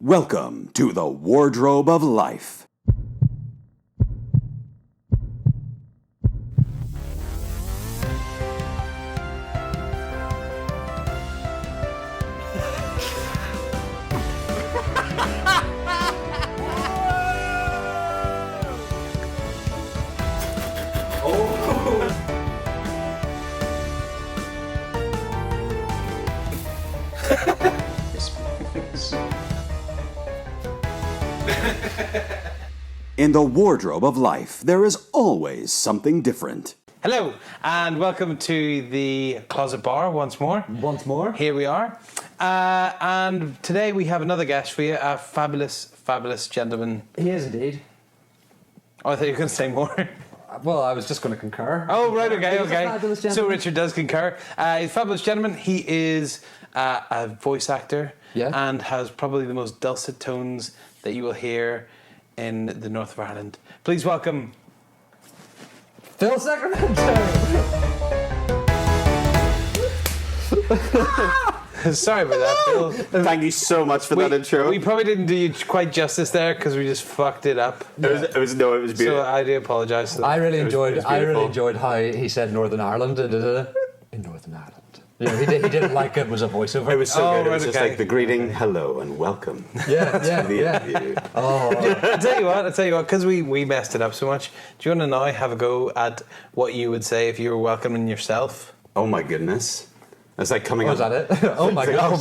Welcome to the Wardrobe of Life. In the Wardrobe of Life, there is always something different. Hello, and welcome to the Closet Bar once more. Once more. Here we are. And today we have another guest for you, a fabulous, fabulous gentleman. He is indeed. Oh, I thought you were going to say more. Well, I was just going to concur. Oh, right, okay. Fabulous gentleman. So Richard does concur. He's a fabulous gentleman. He is a voice actor and has probably the most dulcet tones that you will hear in the north of Ireland. Please welcome Philip Sacramento. Sorry about that, Phil. Thank you so much for that intro. We probably didn't do you quite justice there because we just fucked it up. It was beautiful. So I do apologise. I really enjoyed how he said Northern Ireland in Northern Ireland. You know, he didn't like it was a voiceover. It was so good. It was right, just like the greeting, hello, and welcome. Yeah. Interview. I'll tell you what, because we messed it up so much. Do you want to now have a go at what you would say if you were welcoming yourself? Oh my goodness. It's like coming up. Was that it? Oh my god.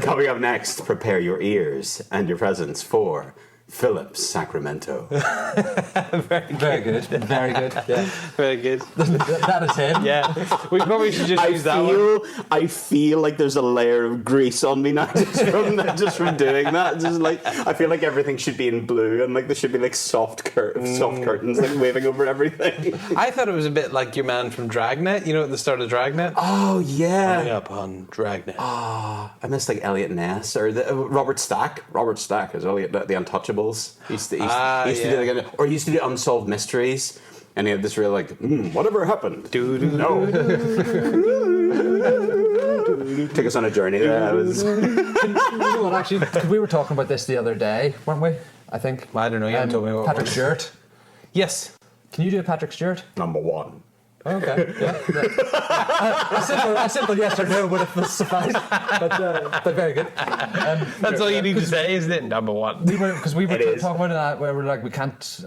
Coming up next, prepare your ears and your presence for Philip Sacramento. Very good. Yeah. Very good. That is him. Yeah. We probably should just use that one. I feel like there's a layer of grease on me now just from doing that. Just like I feel like everything should be in blue and like there should be like soft curtains like waving over everything. I thought it was a bit like your man from Dragnet. You know, at the start of Dragnet. Oh yeah. Coming up on Dragnet. I missed like Elliot Ness or Robert Stack. Robert Stack is Elliot the Untouchables. He used to do Unsolved Mysteries, and he had this real like, whatever happened? No. Took us on a journey there. You know what, actually, we were talking about this the other day, weren't we? I think. I don't know. You haven't told me what. Patrick Stewart. Yes. Can you do a Patrick Stewart? Number one. Okay. Yeah. A simple yes or no would have sufficed, but very good. That's all you need to say, isn't it? Number one. We were talking about that where we're like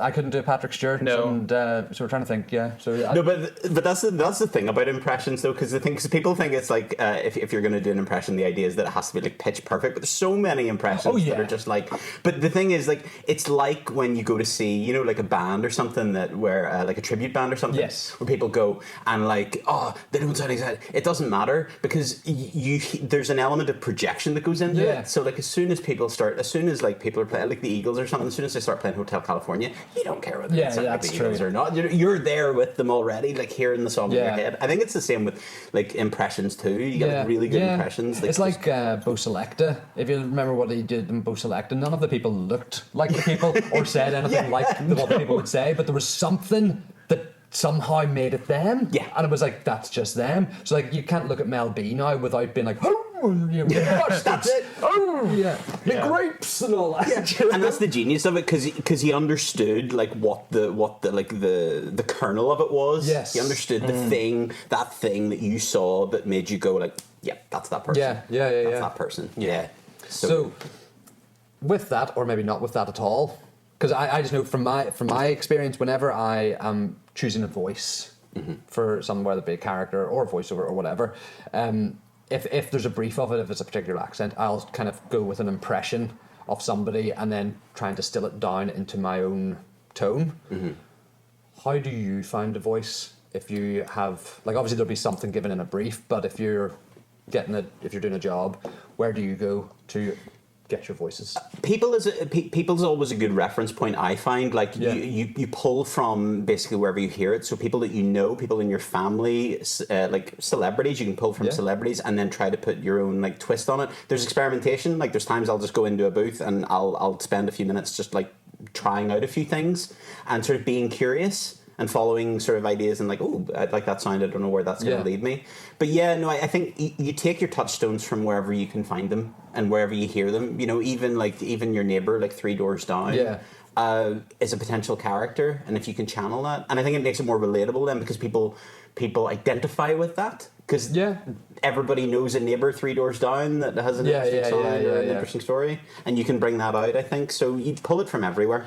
I couldn't do Patrick Stewart. No. And so we're trying to think. Yeah. So no, but that's the thing about impressions though, because people think it's like if you're going to do an impression, the idea is that it has to be like pitch perfect. But there's so many impressions that are just like. But the thing is, like, it's like when you go to see, like a band or something where like a tribute band or something. Yes. Where people go and like, they don't sound exactly. It doesn't matter because there's an element of projection that goes into it. So like as soon as people are playing like the Eagles or something, as soon as they start playing Hotel California, you don't care whether it's like the Eagles or not. You're there with them already, like hearing the song in your head. I think it's the same with like impressions too. You get like, really good impressions. Like, it's like Bo Selecta. If you remember what he did in Bo Selecta, none of the people looked like the people or said anything like what the people would say, but there was something that somehow made it them. Yeah. And it was like, that's just them. So like, you can't look at Mel B now without being like, gosh, that's it. The grapes and all that. Yeah. And that's the genius of it, because he understood like what the kernel of it was. Yes. He understood that thing that you saw that made you go like, yeah, that's that person. Yeah. That's that person. Yeah. So with that, or maybe not with that at all, because I just know from my experience, whenever I am choosing a voice for something, whether it be a character or a voiceover or whatever, if there's a brief of it, if it's a particular accent, I'll kind of go with an impression of somebody and then try and distill it down into my own tone. How do you find a voice if you have, like, obviously there'll be something given in a brief, but if you're doing a job, where do you go to get your voices? People's always a good reference point, I find. Like you pull from basically wherever you hear it. So people that you know, people in your family, like celebrities, you can pull from celebrities and then try to put your own like twist on it. There's experimentation. Like there's times I'll just go into a booth and I'll spend a few minutes just like trying out a few things and sort of being curious. and following sort of ideas and like, oh, I like that sound, I don't know where that's going to lead me. But yeah, no, I think you take your touchstones from wherever you can find them and wherever you hear them. You know, even your neighbour, like 3 doors down, is a potential character, and if you can channel that, and I think it makes it more relatable then because people identify with that. Because everybody knows a neighbour 3 doors down that has an interesting song or an interesting story, and you can bring that out, I think. So you pull it from everywhere.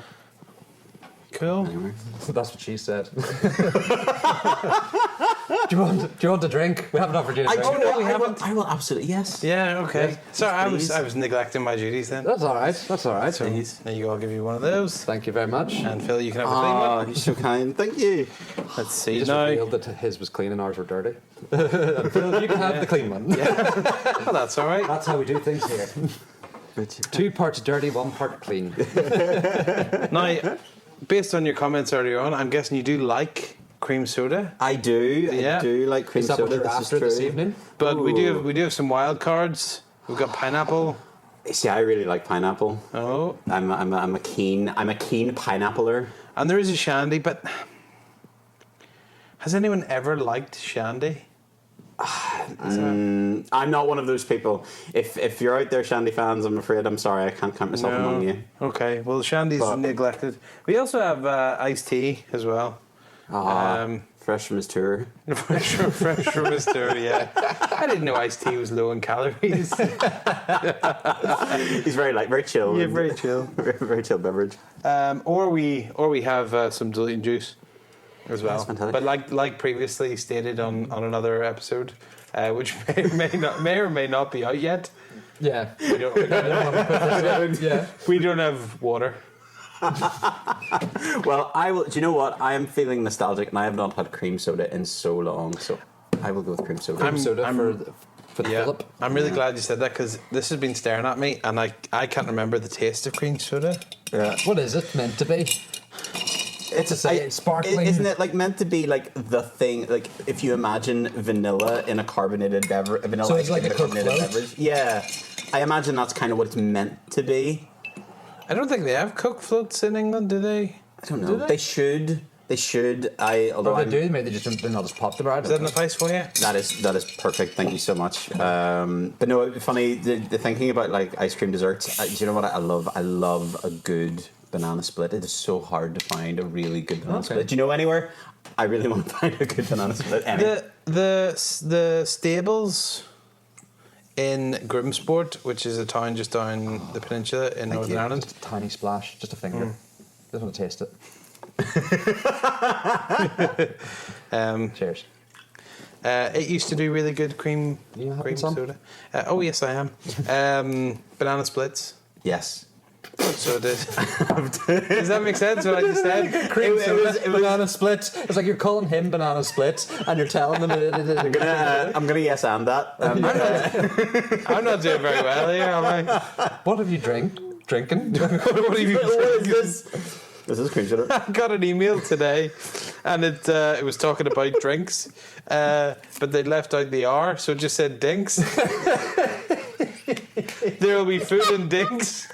Cool. Anyway. That's what she said. Do you want a drink? We haven't offered you a drink. I will absolutely, yes. Yeah, okay. Yes, Sorry, please. I was neglecting my duties then. That's all right. So there you go, I'll give you one of those. Thank you very much. And Phil, you can have a clean one. You're so kind. Thank you. Let's see He just now. revealed that his was clean and ours were dirty. Phil, you can have the clean one. Well, that's all right. That's how we do things here. 2 parts dirty, 1 part clean. Now, based on your comments earlier on, I'm guessing you do like cream soda. I do. I do like cream Is that soda. what you're after this evening? But we do have some wild cards. We've got pineapple. See, I really like pineapple. Oh, I'm a keen pineappler. and there is a shandy, but has anyone ever liked shandy? I'm not one of those people. If you're out there, shandy fans, I'm afraid I'm sorry, I can't count myself among you. Okay, well, shandy's neglected. We also have iced tea as well. Fresh from his tour. fresh from his tour, yeah. I didn't know iced tea was low in calories. He's very light, very chill. Yeah, very chill. Very chill beverage. Or we have some diluted juice as well. That's fantastic. But like previously stated on another episode, which may or may not be out yet. Yeah. We don't have water. Well, I will. Do you know what? I am feeling nostalgic, and I have not had cream soda in so long. So I will go with cream soda. For Philip. I'm really glad you said that because this has been staring at me, and I can't remember the taste of cream soda. Yeah. What is it meant to be? It's sparkling. Isn't it like meant to be like the thing? Like if you imagine vanilla in a carbonated beverage, vanilla So it's like in a Coke float? beverage. Yeah, I imagine that's kind of what it's meant to be. I don't think they have Coke floats in England, do they? I don't know. They should. They should. Although Or they do, maybe they're not as popular. Is that enough ice for you? that is perfect. Thank you so much. But no, funny the thinking about like ice cream desserts. Do you know what I love? I love a good banana split. It is so hard to find a really good banana split. Do you know anywhere? I really want to find a good banana split. The stables in Grimsport, which is a town just down the peninsula in Northern Ireland. Just a tiny splash, just a finger. Just want to taste it. Cheers. It used to do really good cream some? soda. Oh yes, I am. Banana splits. Yes. So it is. Does that make sense? What I just said? Cream soda, banana split. It's like you're calling him banana split, and you're telling them. I'm gonna yes and that. I'm not doing very well here, am I? What have you drinking? What have you What is this? This is cream soda. I got an email today, and it was talking about drinks, but they left out the R, so it just said dinks. There will be food and dinks.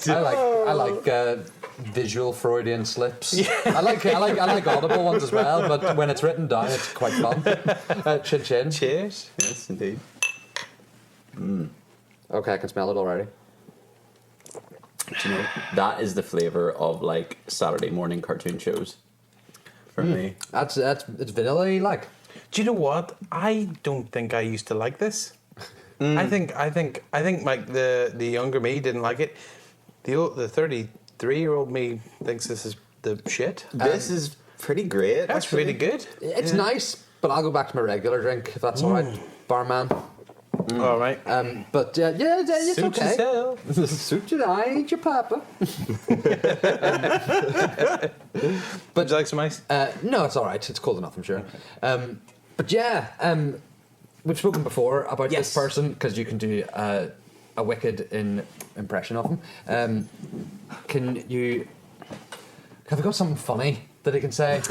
I like visual Freudian slips. Yeah. I like audible ones as well, but when it's written down, it's quite fun. Chin chin. Cheers. Yes, indeed. Okay, I can smell it already. Do you know, that is the flavour of like Saturday morning cartoon shows for me. That's it's vanilla-y like. Do you know what? I don't think I used to like this. I think like the younger me didn't like it. The 33-year-old me thinks this is the shit. This is pretty great. That's actually. really good. It's nice, but I'll go back to my regular drink if that's all right, barman. All right. But it's Suit okay. yourself. Suit your eye, ain't your papa. Would you like some ice? No, it's all right. It's cold enough, I'm sure. But yeah, we've spoken before about this person because you can do a wicked impression of him. Have you got something funny that he can say?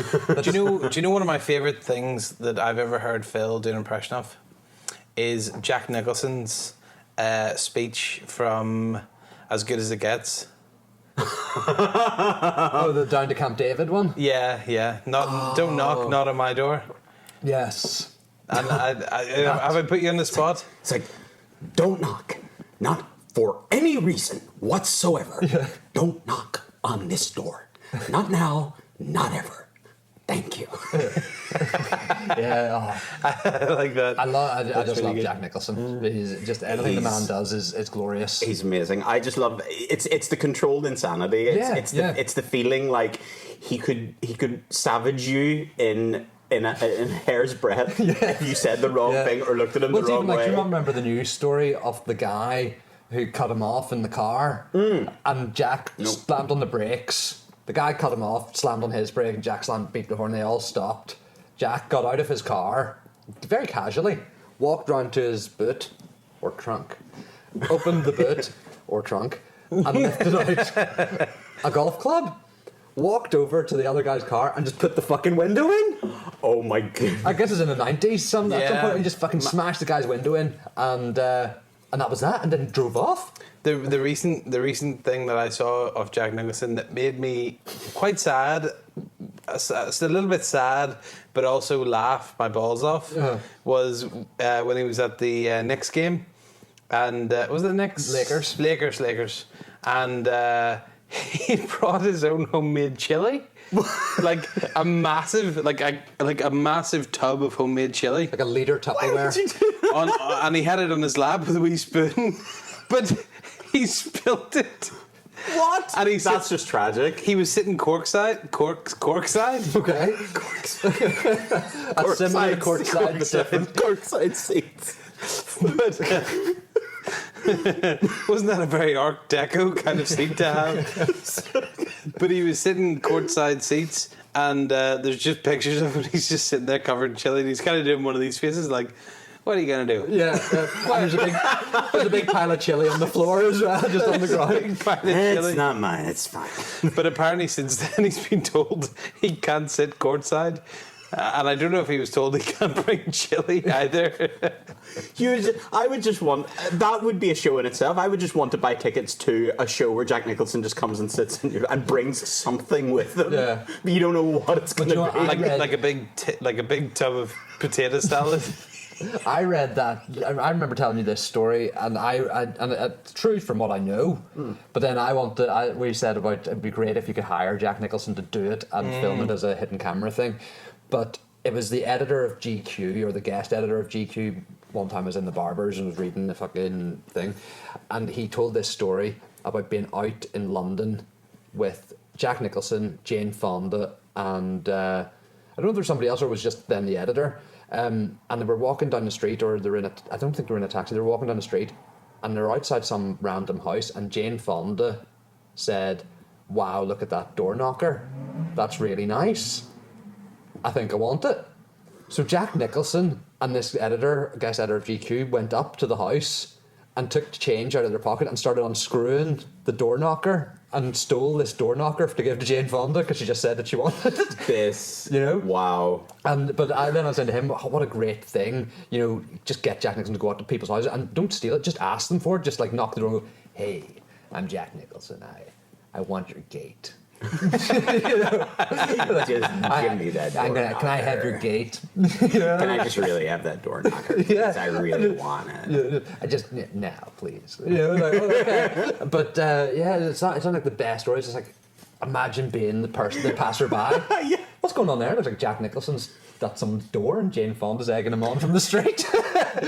Do you know one of my favourite things that I've ever heard Phil do an impression of is Jack Nicholson's speech from As Good as It Gets. Oh, the Down to Camp David one? Yeah. Don't knock, not on my door. Yes. And have I put you on the spot? It's like, don't knock. Not for any reason whatsoever. Yeah. Don't knock on this door. Not now, not ever. Thank you. Yeah. I like that. I just love good. Jack Nicholson. He's just anything the man does is glorious. He's amazing. I just love it's the controlled insanity. It's the feeling like he could savage you in a hair's breadth if you said the wrong thing or looked at him the wrong way. Do you remember the news story of the guy who cut him off in the car and Jack slammed on the brakes? The guy cut him off, slammed on his brake, and Jack beat the horn. They all stopped. Jack got out of his car, very casually, walked round to his boot, or trunk, opened the boot, or trunk, and lifted out a golf club, walked over to the other guy's car, and just put the fucking window in. Oh my goodness. I guess it's in the 90s. At some point, he just fucking smashed the guy's window in, and that was that, and then drove off. The recent thing that I saw of Jack Nicholson that made me quite sad, a little bit sad, but also laugh my balls off, was when he was at the Knicks game, and was it the Knicks? Lakers, and he brought his own homemade chili. Like a massive tub of homemade chili, Like a litre Tupperware. and he had it on his lap with a wee spoon, but he spilled it. What? And that's just tragic. He was sitting corkside. Okay. A similar courtside, but different. Corkside seats. But wasn't that a very Art Deco kind of seat to have? But he was sitting courtside seats, and there's just pictures of him. He's just sitting there covered in chili, and he's kind of doing one of these faces like, what are you going to do? Yeah. And there's a big pile of chili on the floor as well, just on the ground. It's not mine, it's fine. But apparently since then he's been told he can't sit courtside. And I don't know if he was told he can't bring chili either. I would just want... That would be a show in itself. I would just want to buy tickets to a show where Jack Nicholson just comes and sits and brings something with him. Yeah. But you don't know what it's going to be. Like a big tub of potato salad. I read that. I remember telling you this story, and it's true from what I know. But then we said about it'd be great if you could hire Jack Nicholson to do it and film it as a hidden camera thing. But it was the editor of GQ, or the guest editor of GQ. One time I was in the Barbers and was reading the fucking thing, and he told this story about being out in London with Jack Nicholson, Jane Fonda, and I don't know if there was somebody else or it was just then the editor. And they were walking down the street, or I don't think they were in a taxi, they were walking down the street, and they're outside some random house, and Jane Fonda said, "Wow, look at that door knocker. That's really nice. I think I want it." So Jack Nicholson and this guest editor of GQ, went up to the house and took change out of their pocket and started unscrewing the door knocker and stole this door knocker to give to Jane Fonda because she just said that she wanted it. This, Wow. But then I was saying to him, oh, what a great thing, just get Jack Nicholson to go out to people's houses and don't steal it, just ask them for it, just like knock the door and go, "Hey, I'm Jack Nicholson, I want your gate." Just give me that door knocker. Can I have your gate? Can I just really have that door knocker? Because I really want it. I just, now, please. Okay. But it's not like the best story. It's just like, imagine being the passerby. Yeah. What's going on there? Looks like Jack Nicholson's at someone's door and Jane Fonda's egging him on from the street.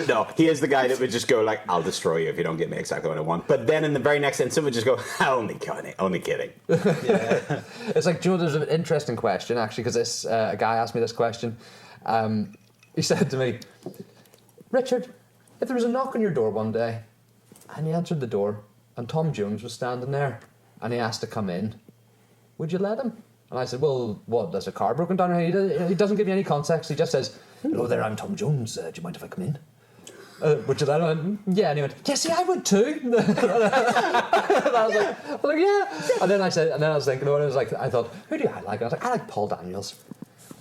No, he is the guy that would just go like, "I'll destroy you if you don't get me exactly what I want." But then in the very next instant would just go, only kidding. Yeah. It's like, there's an interesting question actually, because a guy asked me this question. He said to me, "Richard, if there was a knock on your door one day and you answered the door and Tom Jones was standing there and he asked to come in, would you let him?" And I said, "Well, what, there's a car broken down?" He doesn't give you any context. He just says, "Hello there, I'm Tom Jones. Do you mind if I come in?" Would you let him? Yeah. And he went, "Yeah, see, I would too." And I was like, "Yeah." And then I was thinking about it. I thought, who do I like? And I was like, I like Paul Daniels.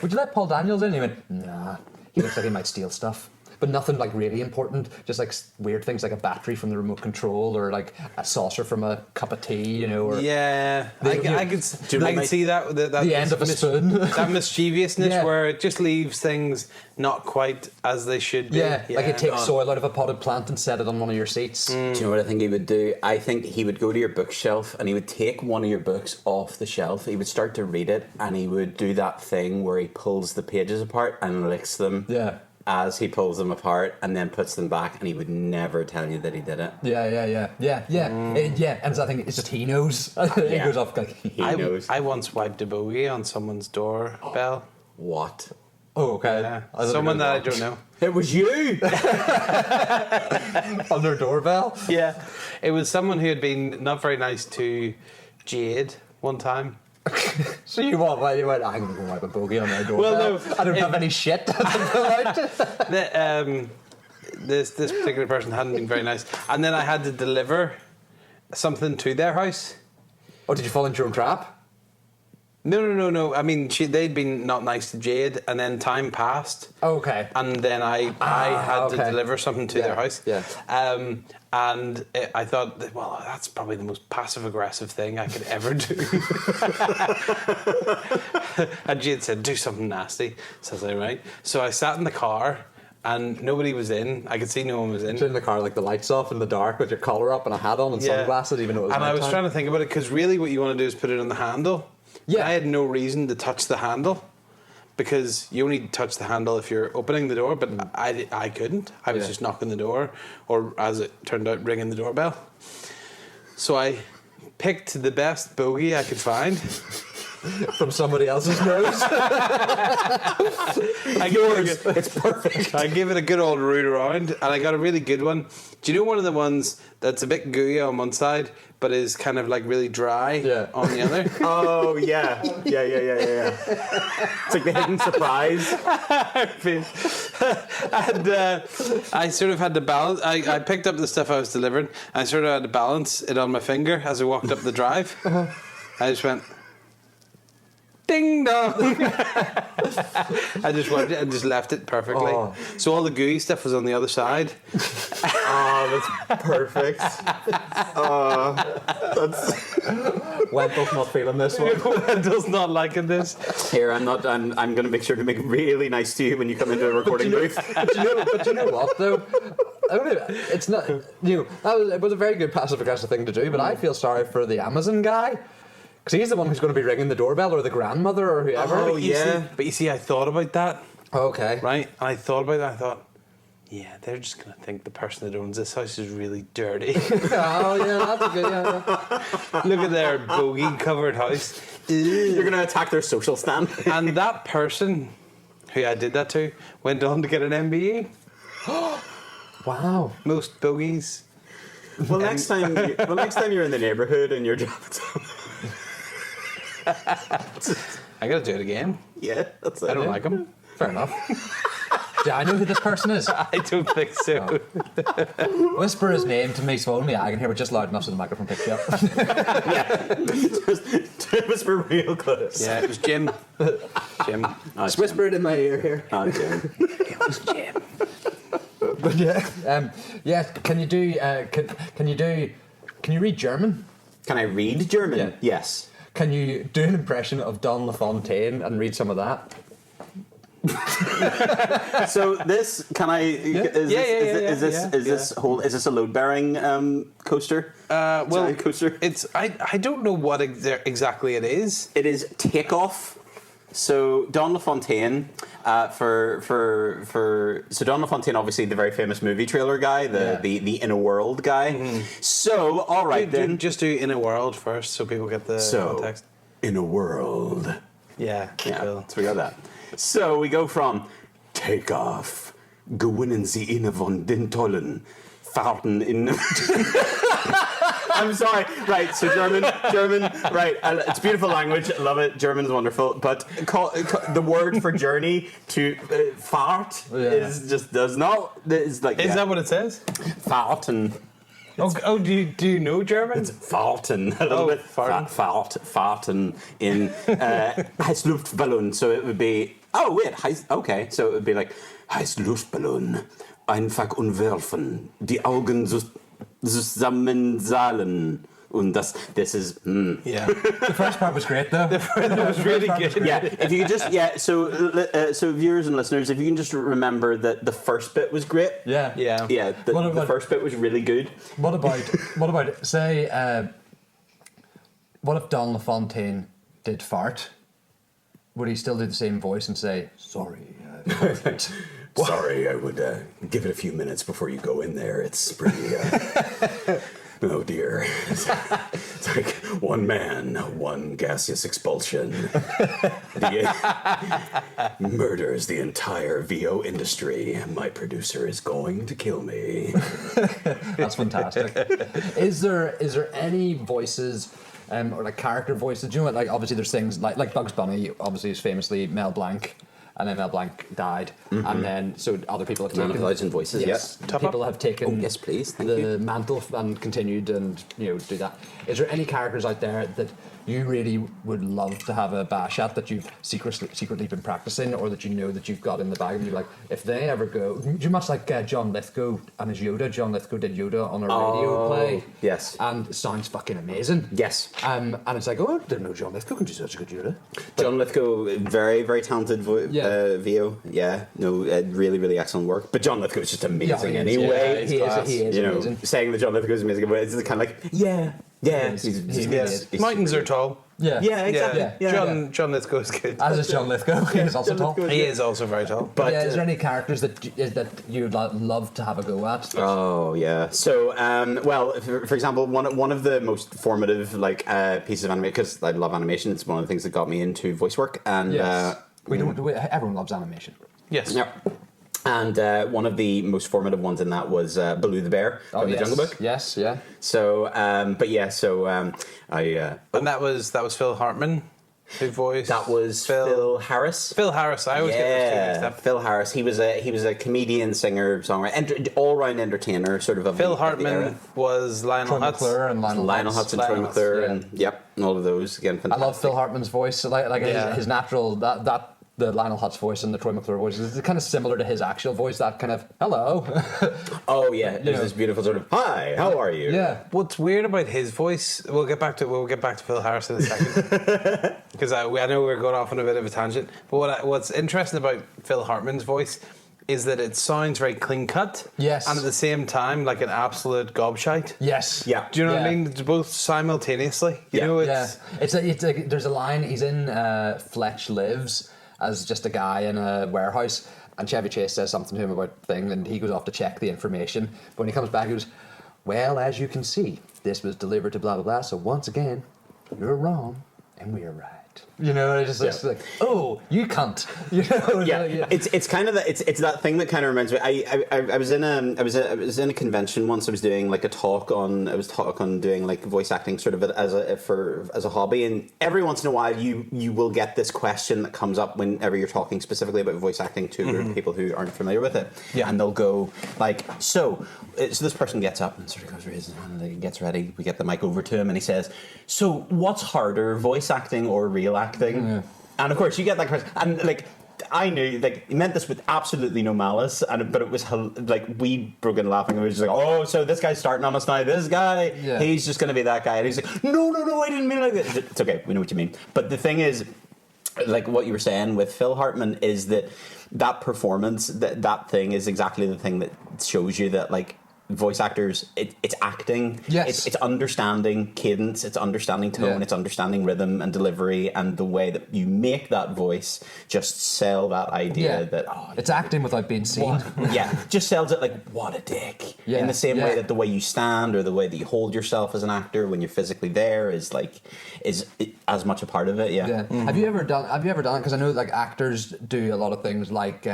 Would you let Paul Daniels in? And he went, "Nah, he looks like he might steal stuff." but nothing like really important. Just like weird things like a battery from the remote control, or like a saucer from a cup of tea, you know. Or I could see that the end of a spoon. That mischievousness where it just leaves things not quite as they should be. Yeah, like it takes soil out of a potted plant and set it on one of your seats. Do you know what I think he would do? I think he would go to your bookshelf and he would take one of your books off the shelf. He would start to read it and he would do that thing where he pulls the pages apart and licks them. Yeah. As he pulls them apart and then puts them back, and he would never tell you that he did it. And so I think it's just he knows. He goes off like he knows. I once wiped a bogey on someone's doorbell. What? Oh, okay. Yeah. Someone that I don't know. It was you! On their doorbell? Yeah. It was someone who had been not very nice to Jade one time. So you went, I'm going to go wipe a bogey on their doorbell. Well, no, I don't have any shit to fill out. This particular person hadn't been very nice. And then I had to deliver something to their house. Oh, did you fall into your own trap? No. I mean, they'd been not nice to Jade, and then time passed. Oh, okay. And then I had to deliver something to their house. Yeah. And I thought, well, that's probably the most passive-aggressive thing I could ever do. And Jade said, do something nasty. So I was like, right. So I sat in the car, and nobody was in. I could see no one was in. You're in the car, like the lights off in the dark with your collar up and a hat on and sunglasses, even though it was And I was nighttime. trying to think about it, because really what you want to do is put it on the handle. Yeah. I had no reason to touch the handle, because you only touch the handle if you're opening the door, but I couldn't. I was just knocking the door, or as it turned out, ringing the doorbell. So I picked the best bogey I could find. From somebody else's nose. It's perfect. I gave it a good old root around, and I got a really good one. Do you know one of the ones that's a bit gooey on one side, but is kind of like really dry on the other? Oh, yeah. It's like the hidden surprise. And I sort of had to balance. I picked up the stuff I was delivering. I sort of had to balance it on my finger as I walked up the drive. I just went, ding dong. I just went and just left it perfectly. Oh. So all the gooey stuff was on the other side. Oh, that's perfect. Wendell's not feeling this one. Wendell's not liking this. Here, I'm going to make sure to make it really nice to you when you come into a recording booth. But you know what, though? It's not, it was a very good passive-aggressive thing to do, but I feel sorry for the Amazon guy. Because he's the one who's going to be ringing the doorbell, or the grandmother, or whoever. Oh, yeah. But you see, I thought about that. Okay. Right? And I thought about that. I thought, yeah, they're just going to think the person that owns this house is really dirty. Oh, yeah, that's a good, Look at their bogey-covered house. You're going to attack their social stand. And that person who I did that to went on to get an MBE. Wow. Most bogeys. Well, next time you're in the neighbourhood and you're dropping something. I got to do it again. Yeah, that's it. I don't like him. Fair enough. Do I know who this person is? I don't think so. Whisper his name to me so only I can hear it, just loud enough so the microphone picks you up. Just whisper real close. Yeah, it was Jim. Jim. Just whisper it in my ear here. Jim. It was Jim. But can you read German? Can I read German? Yeah. Yes. Can you do an impression of Don Lafontaine and read some of that? So this, can I? Is this a load bearing coaster? Well, coaster. It's I don't know what exactly it is. It is Takeoff. So Don Lafontaine, so Don Lafontaine, obviously the very famous movie trailer guy, the In a World guy. Mm-hmm. So all right then, just do In a World first, so people get the context. In a World. Yeah. Cool. So we got that. So we go from Takeoff, gewinnen Sie inne von den Tollen, Fahrten in. I'm sorry. Right, so German. Right, it's beautiful language. I love it. German's wonderful. But the word for journey to Fahrt is just does not. Is like. Is that what it says? Fahrten. Oh, do you know German? It's Fahrten. A little bit. Fahrten in Heißluftballon. So it would be. Oh wait. Okay. So it would be like Heißluftballon. einfach unwerfen, die Augen zusammenzahlen. Und this is Yeah. The first part was great, though. That was really good. Yeah, if you could just so viewers and listeners, if you can just remember that the first bit was great. Yeah. The first bit was really good. What about say? What if Don Lafontaine did fart? Would he still do the same voice and say, "Sorry"? Sorry, I would give it a few minutes before you go in there. It's pretty. Oh dear. It's like one man, one gaseous expulsion. Murders the entire VO industry. My producer is going to kill me. That's fantastic. Is there any voices or like character voices? Do you know what? Like obviously there's things like Bugs Bunny. Obviously is famously Mel Blanc. And then Mel Blanc died, and then so other people have taken 1,000 voices. Yes, people have taken. Oh yes, please. Thank the you. mantle and continued, and do that. Is there any characters out there that you really would love to have a bash at that you've secretly been practicing, or that you know that you've got in the bag, and you're like, if they ever go, do you much like John Lithgow and his Yoda? John Lithgow did Yoda on a radio play. Yes. And it sounds fucking amazing. Yes. And it's like, oh, I didn't know John Lithgow can do such a good Yoda. John Lithgow, very, very talented VO. Yeah, no, really, really excellent work. But John Lithgow is just amazing anyway. He is amazing. Saying that John Lithgow is amazing, it's kind of like, yeah. He's Mountains are tall. Yeah, exactly. Yeah. John Lithgow is good. As is John Lithgow. He is also tall. He is also very tall. But is there any characters that you'd love to have a go at? Oh yeah. So well, for example, one of the most formative pieces of animation, because I love animation. It's one of the things that got me into voice work, and everyone loves animation. Yes. Yeah. And one of the most formative ones in that was Baloo the Bear from the Jungle Book. Yes, yeah. So, and that was Phil Hartman who voiced. That was Phil Harris. Phil Harris. I always get those two mixed up. Phil Harris. He was a comedian, singer, songwriter, all-round entertainer, sort of. Phil Hartman was Lionel Hutz. McClure and Lionel Hutz and Troy McClure, and all of those again. Fantastic. I love Phil Hartman's voice, his natural that. The Lionel Hutz voice and the Troy McClure voice is kind of similar to his actual voice. That kind of hello. Oh yeah, there's this beautiful sort of hi, how are you? Yeah. What's weird about his voice? We'll get back to Phil Harris in a second because I know we're going off on a bit of a tangent. But what's interesting about Phil Hartman's voice is that it sounds very clean cut. Yes. And at the same time, like an absolute gobshite. Yes. Yeah. Do you know what I mean? It's both simultaneously. You know, it's there's a line. He's in Fletch Lives as just a guy in a warehouse, and Chevy Chase says something to him about thing, and he goes off to check the information. But when he comes back, he goes, "Well, as you can see, this was delivered to blah blah blah. So once again, you're wrong and we're right." It's like, oh, you cunt. It's kind of it's that thing that kind of reminds me. I was in a convention once. I was doing like a talk on doing like voice acting sort of as a hobby, and every once in a while you will get this question that comes up whenever you're talking specifically about voice acting to a group of people who aren't familiar with it, and they'll go like, so this person gets up and sort of goes raising his hand and he gets ready. We get the mic over to him and he says, "So what's harder, voice acting or real acting?" Yeah. And of course you get that question, and like I knew he meant this with absolutely no malice, but it was like we broke in laughing. It was just like, oh, so this guy's starting on us now. This guy, he's just going to be that guy, and he's like, no, I didn't mean it like that. It's okay, we know what you mean. But the thing is, like what you were saying with Phil Hartman is that performance, that thing is exactly the thing that shows you that like voice actors, it's acting. Yes. It's understanding cadence, it's understanding tone, it's understanding rhythm and delivery, and the way that you make that voice just sell that idea that it's acting without being seen. Just sells it like what a dick. In the same way that the way you stand or the way that you hold yourself as an actor when you're physically there is as much a part of it. Mm-hmm. Have you ever done it? Because I know like actors do a lot of things like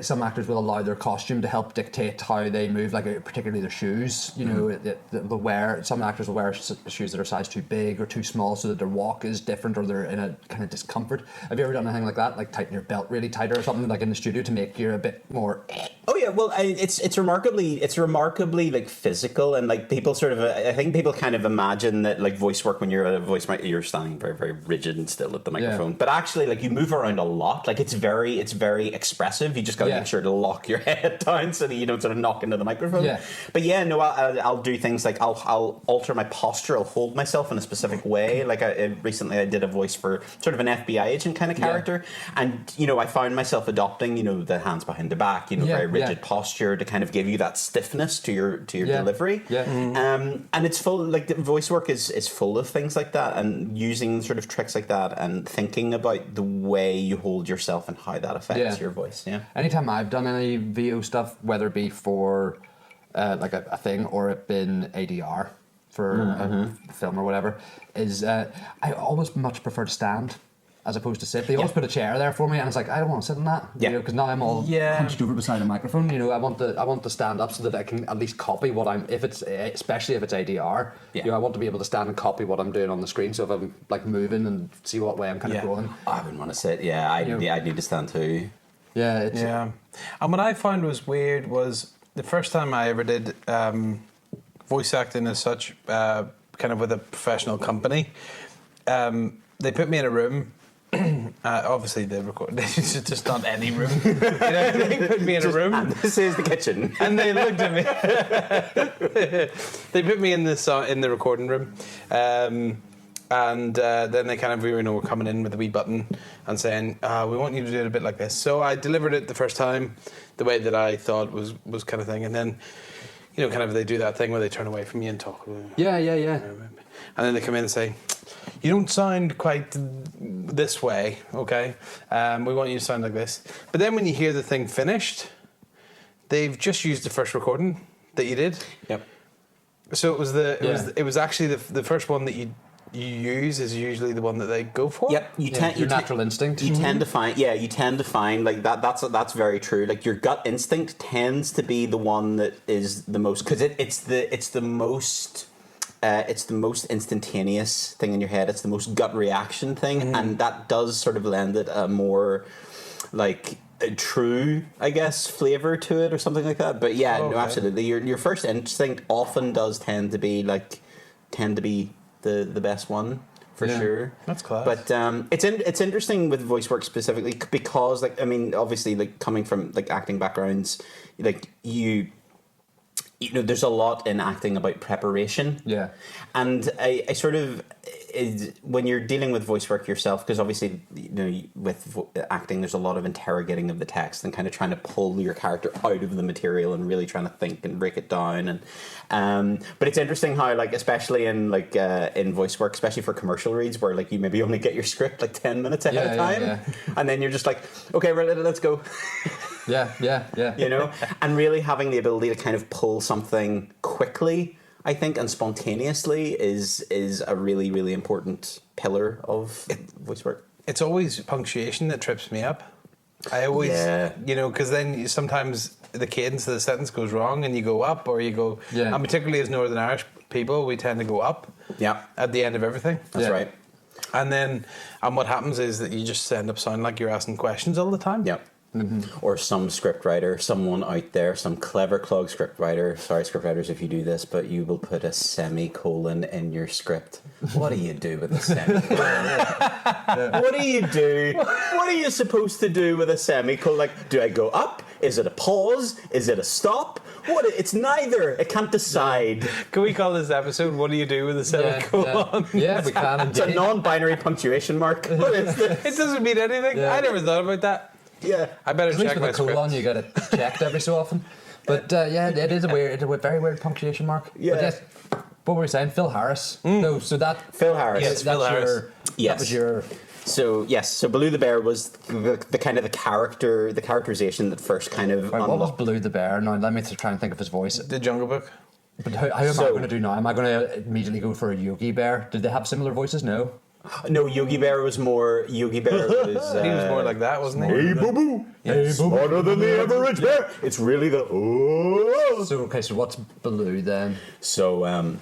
some actors will allow their costume to help dictate how they move, like particularly their shoes. Some actors will wear shoes that are size too big or too small, so that their walk is different or they're in a kind of discomfort. Have you ever done anything like that, like tighten your belt really tighter or something like in the studio to make you a bit more? Oh yeah, well, it's remarkably like physical, and like people sort of, I think people kind of imagine that like voice work when you're at a voice mic, you're standing very, very rigid and still at the microphone. But actually, like you move around a lot. Like it's very expressive. You just got to make sure to lock your head down so that you don't sort of knock into the microphone. Yeah. But yeah, no, I'll do things like I'll alter my posture. I'll hold myself in a specific way. Like recently I did a voice for sort of an FBI agent kind of character, and I found myself adopting the hands behind the back, very rigid posture to kind of give you that stiffness to your delivery. Yeah. And it's full, like, the voice work is full of things like that, and using sort of tricks like that and thinking about the way you hold yourself and how that affects your voice. Yeah. Anytime I've done any VO stuff, whether it be for like a thing or it been ADR for a film or whatever, is I always much prefer to stand as opposed to sit. They always put a chair there for me, and it's like, I don't want to sit in that, because now I'm all hunched over beside a microphone. I want to stand up so that I can at least copy what I'm. Especially if it's ADR, I want to be able to stand and copy what I'm doing on the screen. So if I'm like moving and see what way I'm kind of going. I wouldn't want to sit. Yeah, I need to stand too. Yeah. And what I found was weird was the first time I ever did voice acting as such, kind of with a professional company. They put me in a room. Obviously, they recorded. It's just not any room. They put me in a room. And this is the kitchen. And they looked at me. They put me in the recording room, and then they kind of were coming in with a wee button and saying, "We want you to do it a bit like this." So I delivered it the first time the way that I thought was kind of thing, and then kind of they do that thing where they turn away from you and talk. Yeah. And then they come in and say, "You don't sound quite this way, okay? We want you to sound like this." But then when you hear the thing finished, they've just used the first recording that you did. Yep. So it was actually the first one that you use is usually the one that they go for. Yep. Your natural instinct. You tend to find like that. That's very true. Like your gut instinct tends to be the one that is the most, because it's the most instantaneous thing in your head. It's the most gut reaction thing, and that does sort of lend it a more like a true, I guess, flavor to it or something like that. But absolutely. Your first instinct often does tend to be the best one for sure. That's class. But it's interesting with voice work specifically because, like, I mean, obviously, like, coming from like acting backgrounds, like there's a lot in acting about preparation. Yeah. And I sort of, when you're dealing with voice work yourself, because obviously, with acting, there's a lot of interrogating of the text and kind of trying to pull your character out of the material and really trying to think and break it down. And but it's interesting how, like, especially in like in voice work, especially for commercial reads, where like you maybe only get your script like 10 minutes ahead of time, and then you're just like, okay, right, let's go. Yeah. And really having the ability to kind of pull something quickly, I think, and spontaneously is a really, really important pillar of voice work. It's always punctuation that trips me up. I always, because then sometimes the cadence of the sentence goes wrong and you go up or you go, and particularly as Northern Irish people, we tend to go up at the end of everything. That's right. And what happens is that you just end up sounding like you're asking questions all the time. Yeah. Mm-hmm. Or some scriptwriter, someone out there, some clever clog scriptwriter. Sorry, scriptwriters, if you do this, but you will put a semicolon in your script. What do you do with a semicolon? What do you do? What are you supposed to do with a semicolon? Like, do I go up? Is it a pause? Is it a stop? What? It's neither. I can't decide. Can we call this episode "What do you do with a semicolon"? Yeah, we can. It's a non-binary punctuation mark. What is this? It doesn't mean anything. Yeah. I never thought about that. Yeah, I better check my script. Colon, you get it checked every so often. But it is a very weird punctuation mark. Yeah. But yes, what were we saying? Phil Harris. No, so that Phil Harris. Yes, Phil Harris. That was your. So Baloo the Bear was the kind of the characterization that first kind of. Right, what was Baloo the Bear? Now let me try and think of his voice. The Jungle Book. But how am I going to do now? Am I going to immediately go for a Yogi Bear? Did they have similar voices? No. No, Yogi Bear was more. Yogi Bear was. He was more like that, wasn't he? Hey, boo boo. Hey, Smarter than the average bear. It's really the. Oh. So what's Baloo then? So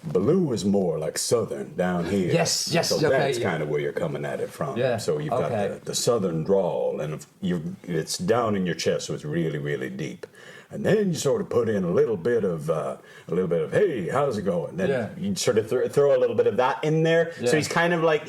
Baloo is more like southern down here. Yes. So okay, that's kind of where you're coming at it from. Yeah. So you've got the southern drawl, and it's down in your chest, so it's really, really deep. And then you sort of put in a little bit of hey, how's it going? Then you sort of throw a little bit of that in there. Yeah. So he's kind of like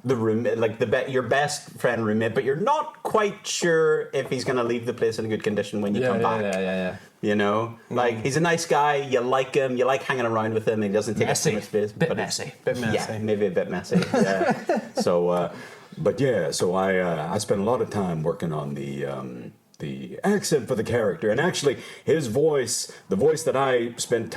the roommate, like your best friend roommate, but you're not quite sure if he's going to leave the place in a good condition when you come back. Yeah. You know, like he's a nice guy. You like him. You like hanging around with him. He doesn't take up too much space. Bit messy. Yeah, maybe a bit messy. Yeah. So, so I spent a lot of time working on the accent for the character, and actually his voice, the voice that I spent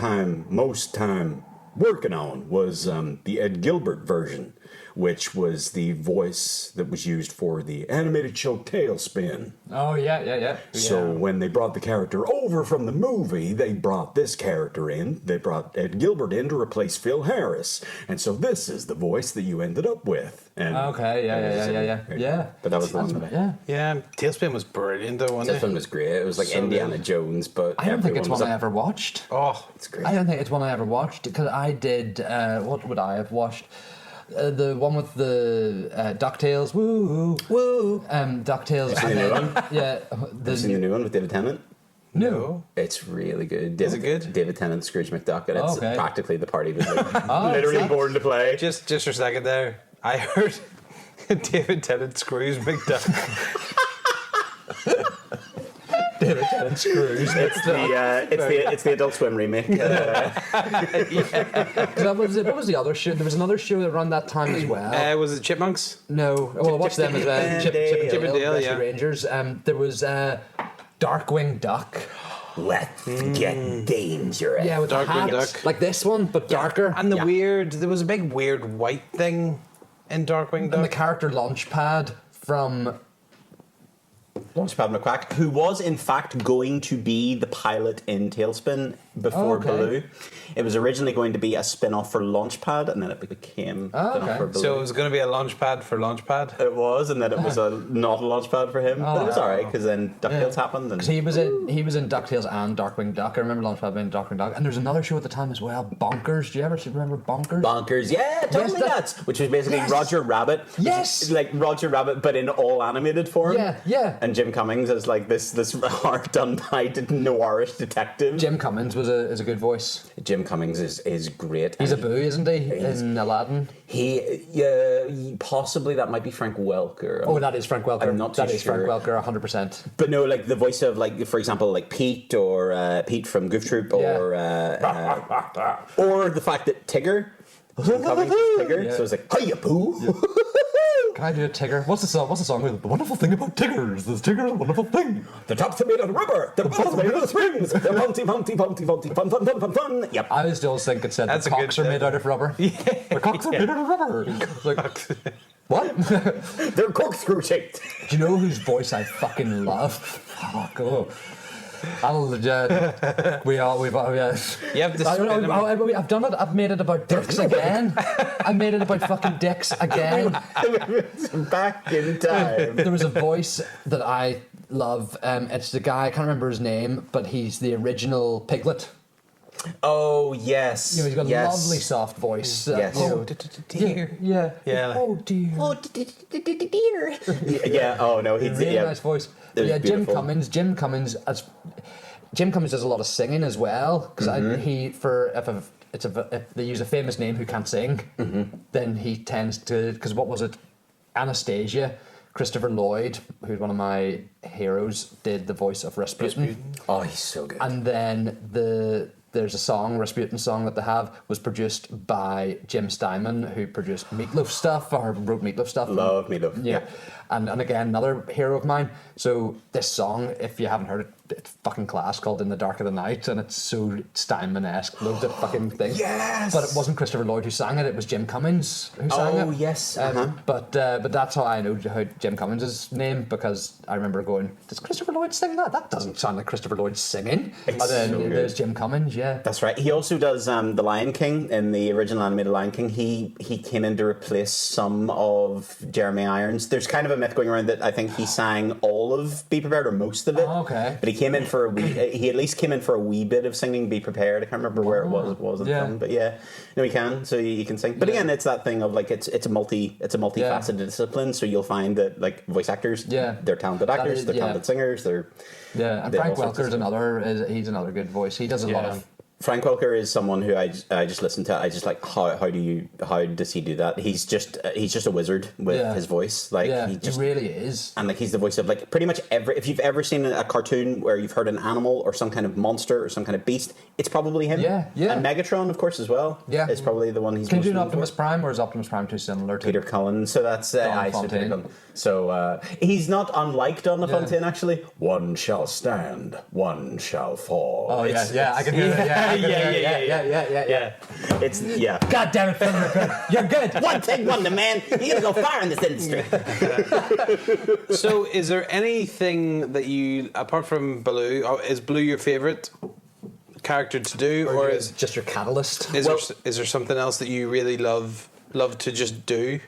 most time working on was the Ed Gilbert version, which was the voice that was used for the animated show Tailspin. Oh, yeah. So when they brought the character over from the movie, they brought this character in. They brought Ed Gilbert in to replace Phil Harris. And so this is the voice that you ended up with. And okay, yeah. But that was the one. Yeah, Tailspin was brilliant though, wasn't it? Tailspin was great. It was like Indiana Jones, but I don't think it's one I ever watched. Oh, it's great. I don't think it's one I ever watched, because I did, what would I have watched? The one with the DuckTales, woo, DuckTales. Have you seen the new one? Yeah. Have you seen the new one with David Tennant? No. It's really good. Is it good? David Tennant, Scrooge McDuck, and it's practically the part he was like, literally born to play. Just for a second there, I heard David Tennant, Scrooge McDuck. David Tennant, Scrooge. It's the Adult Swim remake. What was the other show? There was another show that ran that time as well. Was it Chipmunks? No. Well, I watched them as well. Chip and Dale, Rescue Rangers. There was Darkwing Duck. Let's get dangerous. Yeah, with Darkwing hats, Duck. like this one, but darker. And there was a big weird white thing in Darkwing Duck. And the character Launchpad from Launchpad McQuack, who was in fact going to be the pilot in Tailspin before Baloo. It was originally going to be a spin-off for Launchpad, and then it became spin-off for Baloo. So it was going to be a Launchpad for Launchpad? It was, and then it was not a Launchpad for him. But it was alright, because then DuckTales happened. Because he was in DuckTales and Darkwing Duck. I remember Launchpad being Darkwing Duck. And there's another show at the time as well, Bonkers. Do you ever remember Bonkers? Bonkers, yeah, totally nuts. Which was basically Roger Rabbit. Yes! Like Roger Rabbit, but in all animated form. Yeah. And Jim Cummings as like this art done by noirish detective. Jim Cummings is a good voice. Jim Cummings is great. He's a boo, isn't he? In Aladdin. He possibly that might be Frank Welker. Oh, that is Frank Welker. I'm not too That is sure. Frank Welker, 100%. But no, like the voice of, like, for example, like Pete or Pete from Goof Troop, or the fact that Tigger, Jim Cummings is Tigger, so it's like, hiya, Pooh. Can I do a Tigger? What's the song? The wonderful thing about Tiggers. This Tigger's a wonderful thing. The tops are made out of rubber. The bottoms are made out of springs. They're fun. Yep. I was still thinking said That's the a cocks good are made out of rubber. The cocks are made out of rubber. Like, what? They're corkscrew shaped. Do you know whose voice I fucking love? Fuck, oh. We've You have to spin him. I've done it. I've made it about dicks again. I made it about fucking dicks again. Back in time. There was a voice that I love. It's the guy, I can't remember his name, but he's the original Piglet. Oh, yes. You know, he's got yes. a lovely soft voice. Yes. You know, Dear. yeah. Yeah. Oh dear. Oh, dear. Yeah, oh no, he's Really nice voice. It was Jim beautiful. Cummings. Jim Cummings does a lot of singing as well, because if they use a famous name who can't sing, then he tends to, because what was it, Anastasia, Christopher Lloyd, who's one of my heroes, did the voice of Rasputin. Oh, he's so good. And then there's a song, Rasputin song, that they have was produced by Jim Steinman, who produced Meatloaf stuff, or wrote Meatloaf stuff. Love Meatloaf. Yeah. And again, another hero of mine. So this song, if you haven't heard it, it's fucking class, called In the Dark of the Night, and it's so Steinman-esque, loads of fucking things. Yes! But it wasn't Christopher Lloyd who sang it, it was Jim Cummings who sang it. Oh, yes. But that's how I know how Jim Cummings' name, because I remember going, does Christopher Lloyd sing that? That doesn't sound like Christopher Lloyd singing. It's And then so good. there's Jim Cummings, yeah. That's right. He also does The Lion King. In the original animated Lion King, he came in to replace some of Jeremy Irons. There's kind of a myth going around that I think he sang all of Be Prepared, or most of it. Oh, okay. But he came in for he at least came in for a wee bit of singing Be Prepared. I can't remember where it was in the film, but yeah, no, he can. So he can sing. But again, it's that thing of like it's a multifaceted discipline. So you'll find that like voice actors, they're talented actors, they're talented singers, Yeah, and they Frank all sorts of Welker's he's another good voice. He does a lot of Frank Welker is someone who I just listen to. I just like how does he do that? He's just a wizard with his voice. Like he really is. And like he's the voice of like pretty much if you've ever seen a cartoon where you've heard an animal or some kind of monster or some kind of beast, it's probably him. Yeah. And Megatron, of course, as well. Yeah, is probably the one he's. Can you do an Optimus Prime, or is Optimus Prime too similar to Peter Cullen? So that's Don Lafontaine. So he's not unlike Don Lafontaine actually. One shall stand, one shall fall. Oh yeah, I can hear that. Yeah. It's God damn it, Philip, you're good. One take wonder, man. You gotta go far in this industry. So, is there anything that you, apart from Baloo, is Baloo your favourite character to do, or is just your catalyst? Is there something else that you really love to just do?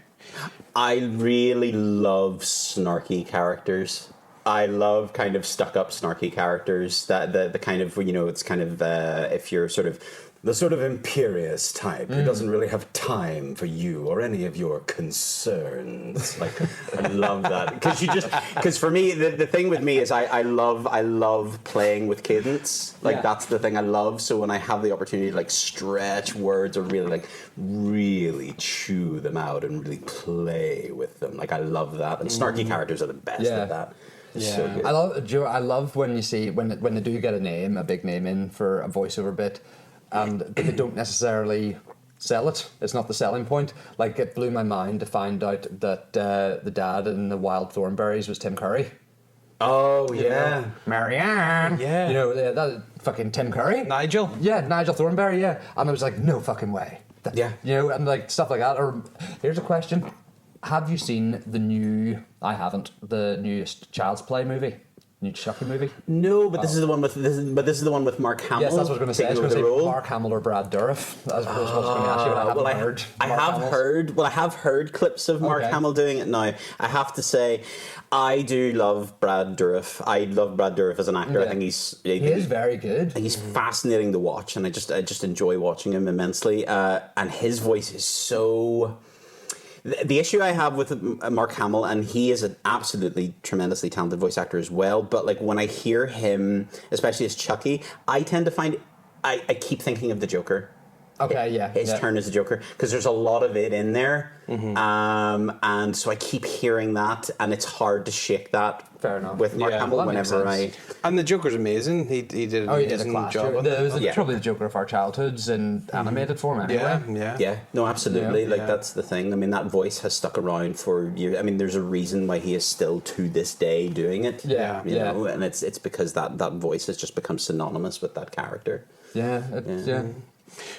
I really love snarky characters. I love kind of stuck-up snarky characters. That the kind of, it's kind of if you're sort of the sort of imperious type who doesn't really have time for you or any of your concerns. Like, I love that because for me the thing with me is I love playing with cadence. Like that's the thing I love. So when I have the opportunity to like stretch words or really chew them out and really play with them, like I love that. And snarky characters are the best at that. Yeah, so good. I love when you see when they do get a big name in for a voiceover bit, but they don't necessarily sell it. It's not the selling point. Like it blew my mind to find out that the dad in the Wild Thornberrys was Tim Curry. Oh yeah, Marianne. Yeah, that fucking Tim Curry. Nigel. Yeah, Nigel Thornberry. Yeah, and I was like, no fucking way. And like stuff like that. Or here's a question. Have you seen the new? I haven't. The newest Child's Play movie, new Chucky movie. No, but this is the one with Mark Hamill. Yes, that's what I was going to say. I was going to say Mark Hamill or Brad Dourif. That's what I was going to ask you. I have heard clips of Mark Hamill doing it now. I have to say, I do love Brad Dourif. I love Brad Dourif as an actor. I think he is very good. He's fascinating to watch, and I just enjoy watching him immensely. And his voice is so. The issue I have with Mark Hamill, and he is an absolutely tremendously talented voice actor as well, but like when I hear him, especially as Chucky, I tend to find I keep thinking of the Joker. His turn as the Joker, because there's a lot of it in there, and so I keep hearing that, and it's hard to shake that. Fair enough. With Mark Hamill, whenever and the Joker's amazing. He did an amazing job. It was probably the Joker of our childhoods in animated form. Anyway. Yeah. No, absolutely. That's the thing. I mean, that voice has stuck around for years. I mean, there's a reason why he is still to this day doing it. You know, and it's because that voice has just become synonymous with that character.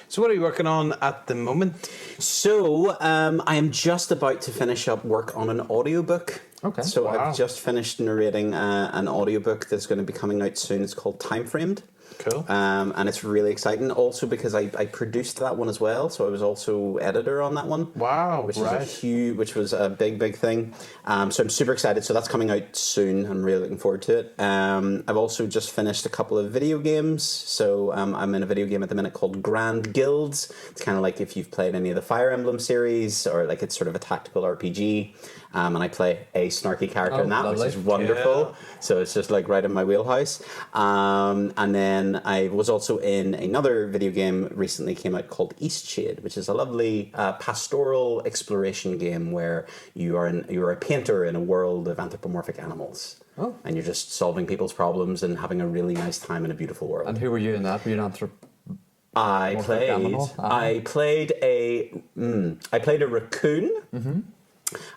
So what are you working on at the moment? So I am just about to finish up work on an audiobook. Okay. So I've just finished narrating an audiobook that's going to be coming out soon. It's called Time Framed. Cool. And it's really exciting. Also because I produced that one as well, so I was also editor on that one. Wow! Which was a big thing. So I'm super excited. So that's coming out soon. I'm really looking forward to it. I've also just finished a couple of video games. So I'm in a video game at the minute called Grand Guilds. It's kind of like if you've played any of the Fire Emblem series, or like it's sort of a tactical RPG. And I play a snarky character in that, lovely. which is wonderful. Yeah. So it's just like right in my wheelhouse. And then I was also in another video game recently came out called Eastshade, which is a lovely pastoral exploration game where you're a painter in a world of anthropomorphic animals. Oh. And you're just solving people's problems and having a really nice time in a beautiful world. And who were you in that? Were you an I played a raccoon. Mm-hmm.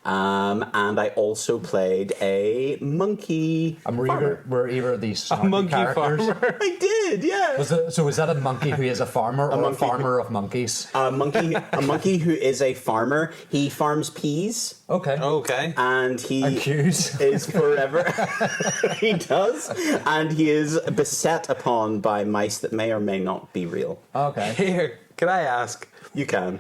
And I also played a monkey. And were either of these monkey characters? Farmer? I did, yeah. Was that a monkey who is a farmer, a farmer of monkeys? A monkey who is a farmer. He farms peas. Okay. And he is forever. He does, and he is beset upon by mice that may or may not be real. Okay. Here, can I ask? You can.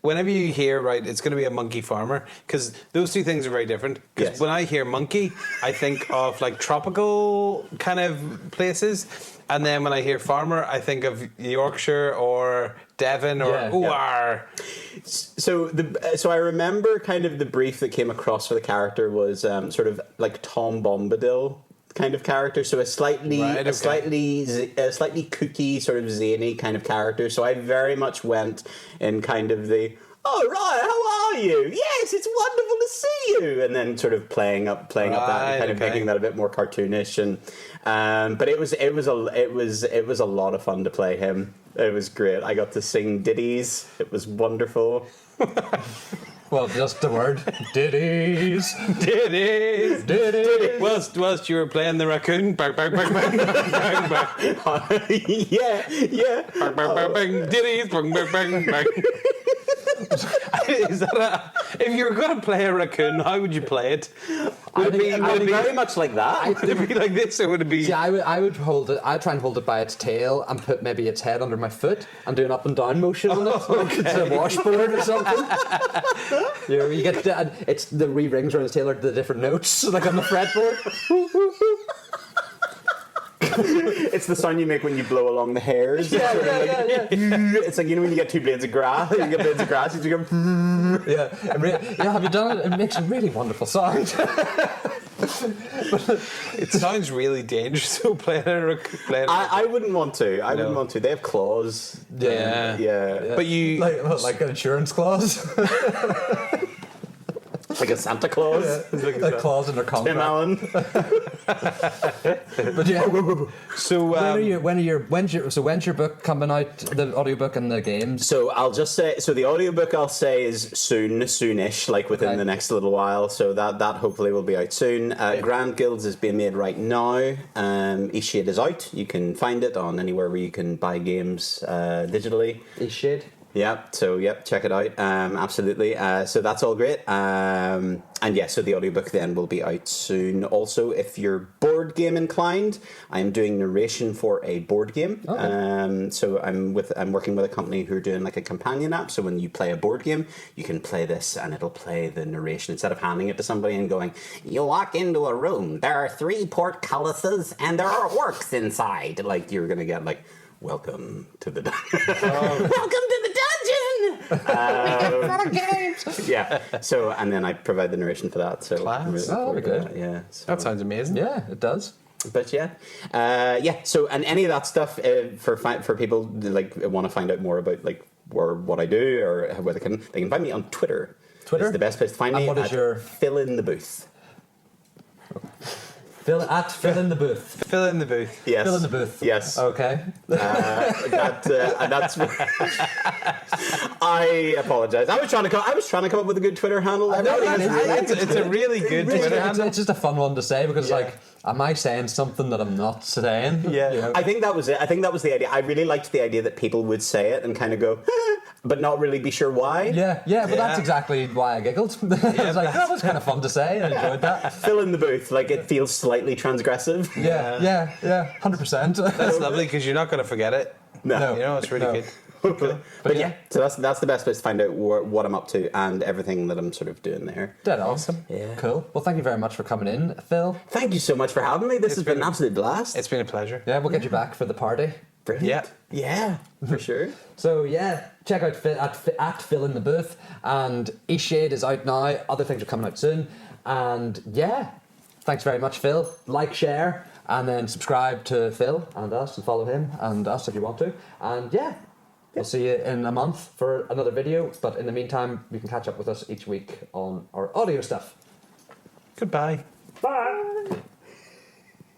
Whenever you hear, it's going to be a monkey farmer, because those two things are very different. Because when I hear monkey, I think of like tropical kind of places. And then when I hear farmer, I think of Yorkshire or Devon or Uar. So I remember kind of the brief that came across for the character was sort of like Tom Bombadil kind of character, so a slightly kooky, sort of zany kind of character. So I very much went in kind of the, oh right, how are you? Yes, it's wonderful to see you, and then sort of playing up that and kind of making that a bit more cartoonish. And but it was a lot of fun to play him. It was great. I got to sing ditties. It was wonderful. Well, just the word ditties. Whilst you were playing the raccoon, bang, bang, bang, bang, bang, bang, bang. yeah. Bang, bang, bang, bang, ditties, bang, bang, bang, bang. Is that if you were going to play a raccoon, how would you play it? Would it be very much like that? Would it be like this, or would it be? Yeah, I would hold it. I'd try and hold it by its tail and put maybe its head under my foot and do an up and down motion on it, like it's a washboard or something. You get it's the wee rings around its tail are the different notes, like on the fretboard. It's the sound you make when you blow along the hairs. Yeah. It's like, you know, when you get two blades of grass, you get blades of grass, you go. Yeah, have you done it? It makes a really wonderful sound. It sounds really dangerous to play I wouldn't want to. I wouldn't want to. They have claws. Yeah. But you like an insurance clause. Like a Santa Claus. A clause in their contract. Tim Allen. But yeah. So when's your book coming out? The audiobook and the games. So I'll just say. So the audiobook I'll say is soonish, like within the next little while. So that hopefully will be out soon. Grand Guilds is being made right now. Eastshade is out. You can find it on anywhere where you can buy games digitally. Eastshade. Check it out. Absolutely. So that's all great. So the audiobook then will be out soon. Also, if you're board game inclined, I'm doing narration for a board game. Okay. So I'm working with a company who are doing like a companion app. So when you play a board game, you can play this and it'll play the narration instead of handing it to somebody and going, you walk into a room, there are 3 portcullises and there are orcs inside. Like you're going to get like, welcome to the welcome to the dungeon. Yeah. So and then I provide the narration for that. So class. Very good. Yeah. So. That sounds amazing. Yeah, it does. But So and any of that stuff for people that, like want to find out more about like what I do or where they can find me on Twitter. Twitter is the best place to find me. And what is your Fill in the Booth? Fill in the booth. Fill in the booth. Yes. Fill in the booth. Yes. Okay. And that's. I apologise. I was trying to come up with a good Twitter handle. It's a really good Twitter handle. It's just a fun one to say because am I saying something that I'm not saying? Yeah. You know? I think that was it. I think that was the idea. I really liked the idea that people would say it and kind of go, but not really be sure why. Yeah, but that's exactly why I giggled. I was like, that was kind of fun to say. I enjoyed that. Fill in the booth, like it feels slightly transgressive. Yeah, 100%. That's lovely because you're not going to forget it. No. You know, it's really good. Cool. But so that's the best place to find out what I'm up to and everything that I'm sort of doing there. Dead awesome. Yeah. Cool. Well, thank you very much for coming in, Phil. Thank you so much for having me. This has been an absolute blast. It's been a pleasure. Yeah, we'll get you back for the party. Brilliant. Yeah, for sure. So check out Phil at Phil in the Booth, and Eastshade is out now. Other things are coming out soon, and thanks very much, Phil. Like, share, and then subscribe to Phil and us, and follow him and us if you want to. And we'll see you in a month for another video. But in the meantime, you can catch up with us each week on our audio stuff. Goodbye.